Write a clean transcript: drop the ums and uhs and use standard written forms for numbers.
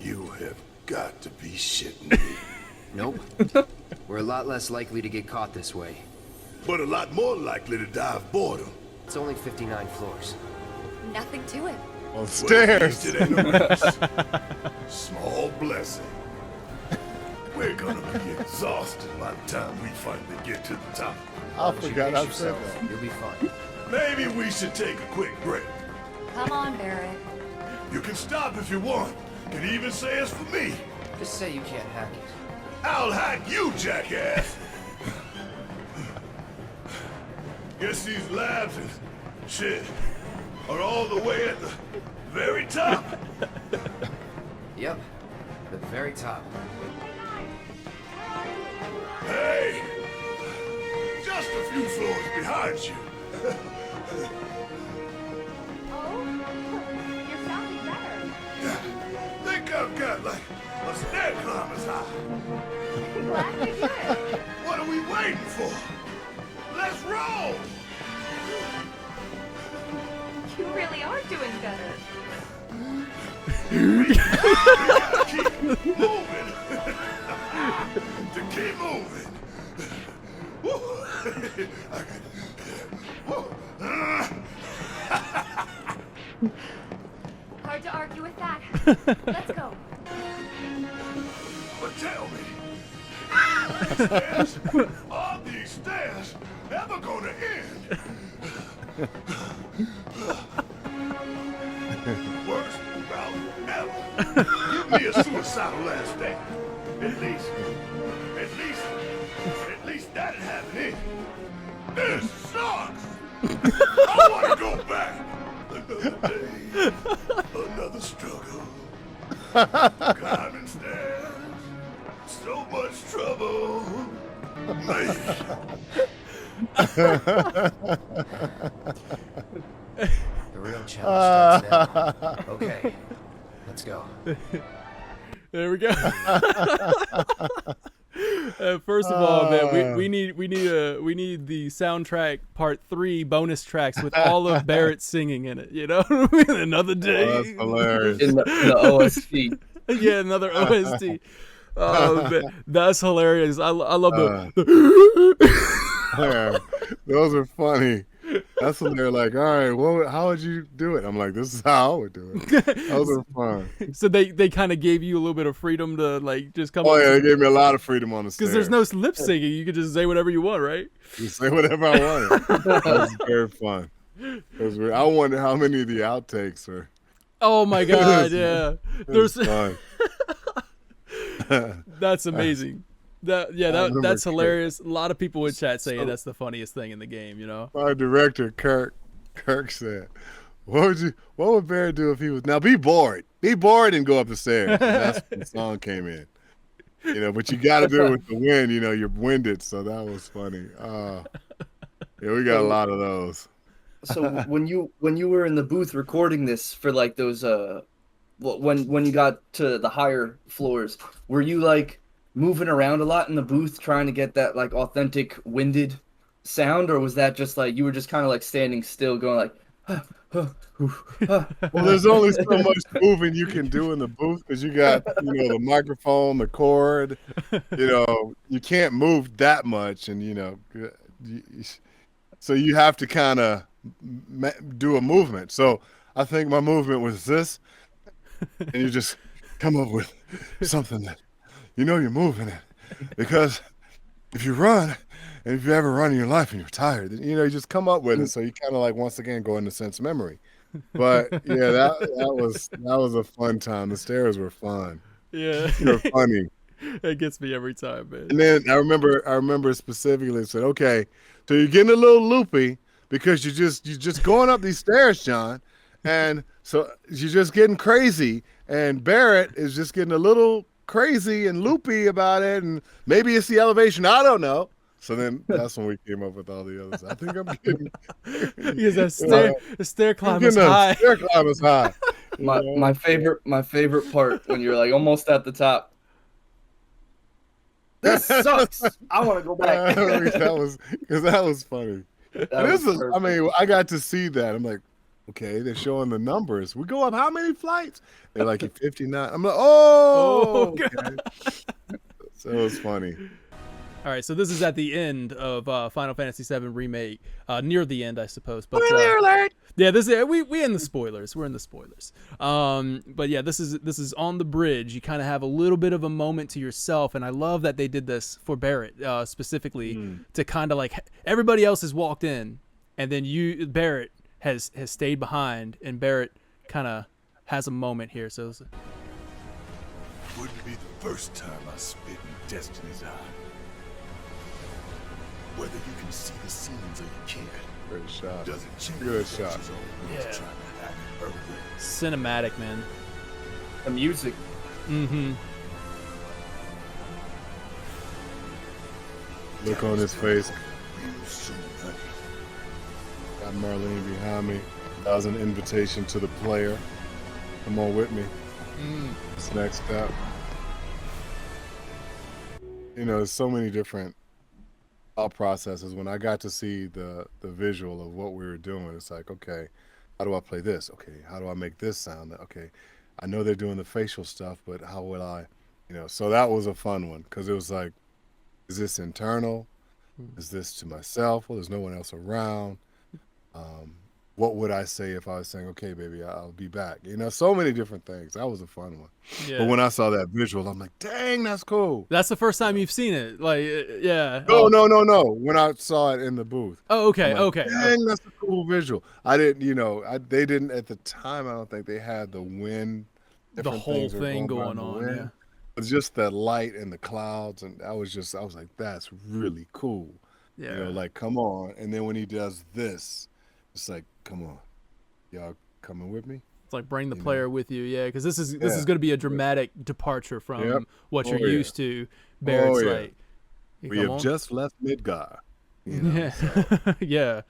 You have got to be shitting me. Nope. We're a lot less likely to get caught this way. But a lot more likely to die of boredom. It's only 59 floors. Nothing to it. On stairs. Well, at least it ain't a race. Small blessing. We're gonna be exhausted by the time we finally get to the top. I forgot I said yourself. that. You'll be fine. Maybe we should take a quick break. Come on, Barret. You can stop if you want. Can even say it's for me. Just say you can't hack it. I'll hack you, jackass. Guess these labs and shit are all the way at the very top. Yep. The very top. Hey! Just a few floors behind you. Oh, you're sounding better. Think I've got like a stair climber's high. Glad to hear it. What are we waiting for? Let's roll! You really are doing better. Keep moving. To keep moving. Woo. Hard to argue with that. Let's go. But tell me, are these stairs ever gonna end? Worst route ever. Give me a suicidal last day. At least that'd have it in. This sucks. I wanna go back. Another day, another struggle. Climbing stairs, so much trouble. Man. The real challenge starts now. Okay. Let's go. There we go. First of all, man, we need the soundtrack part 3 bonus tracks with all of Barret singing in it. You know, another day. Oh, that's hilarious. In the OST. Yeah, another OST. That's hilarious. I love the. Yeah, those are funny. That's when they're like, all right, well, how would you do it? I'm like, this is how I would do it. Those are fun. So they kind of gave you a little bit of freedom to like just come. Oh yeah, they gave me a lot of freedom on the stairs. Because there's no lip singing, you could just say whatever you want, right? You say whatever I wanted. That was very fun. It was weird. I wonder how many of the outtakes are. Oh my god, yeah. There's fun. That's amazing. That's hilarious. A lot of people in chat saying that's the funniest thing in the game, you know. Our director Kirk said, what would Barret do if he was be bored and go up the stairs? And that's when the song came in, you know. But you got to do it with the wind, you know. You're winded, so that was funny. Yeah, we got a lot of those. So when you were in the booth recording this for like those when you got to the higher floors, were you like moving around a lot in the booth trying to get that like authentic winded sound, or was that just like you were just kind of like standing still going like well, there's only so much moving you can do in the booth because you got, you know, the microphone, the cord, you know, you can't move that much, and you know, so you have to kind of do a movement. So I think my movement was this, and you just come up with something that you know you're moving it, because if you run, and if you ever run in your life and you're tired, then, you know, you just come up with it. So you kind of like once again go into sense memory. But yeah, that was a fun time. The stairs were fun. Yeah, they're funny. It gets me every time, man. And then I remember specifically said, okay, so you're getting a little loopy because you're just going up these stairs, John, and so you're just getting crazy, and Barret is just getting a little crazy and loopy about it, and maybe it's the elevation, I don't know. So then that's when we came up with all the others. I think I'm getting because the stair climb is high. Stair climb is high. My favorite part when you're like almost at the top. This sucks. I want to go back. that was funny. I mean, I got to see that. I'm like, Okay, they're showing the numbers. We go up how many flights? They're like 59. I'm like, oh, okay. So it was funny. All right, so this is at the end of Final Fantasy VII Remake, near the end, I suppose. But yeah, this is we in the spoilers. We're in the spoilers. But yeah, this is on the bridge. You kind of have a little bit of a moment to yourself, and I love that they did this for Barret specifically to kind of like everybody else has walked in, and then Barret has stayed behind, and Barret kind of has a moment here. So Wouldn't be the first time I spit in Destiny's eye. Whether you can see the scenes or you can't, Great shot. doesn't change. Good shot. Yeah. Trying to act early. cinematic, man. The music. Mm-hmm. Look on his face. Real soon, honey. Got Marlene behind me. That was an invitation to the player. Come on with me. This next step. You know, there's so many different thought processes. When I got to see the visual of what we were doing, it's like, okay, how do I play this? Okay, how do I make this sound? Okay, I know they're doing the facial stuff, but how will I, so that was a fun one because it was like, is this internal? Is this to myself? Well, there's no one else around. What would I say if I was saying, okay, baby, I'll be back? So many different things. That was a fun one. Yeah. But when I saw that visual, I'm like, dang, that's cool. That's the first time you've seen it. Like, yeah. No. When I saw it in the booth. Oh, okay, I'm like, okay. Dang, that's a cool visual. I didn't, they didn't at the time. I don't think they had the wind. The different whole things were thing by going the on. wind. Yeah. It was just the light and the clouds, and I was like, that's really cool. Yeah. Like, come on. And then when he does this, it's like, come on, y'all coming with me? It's like bring the player with you, yeah, because this is going to be a dramatic departure from what you're used to. Barrett's like, we have just left Midgar. Yeah, So. yeah.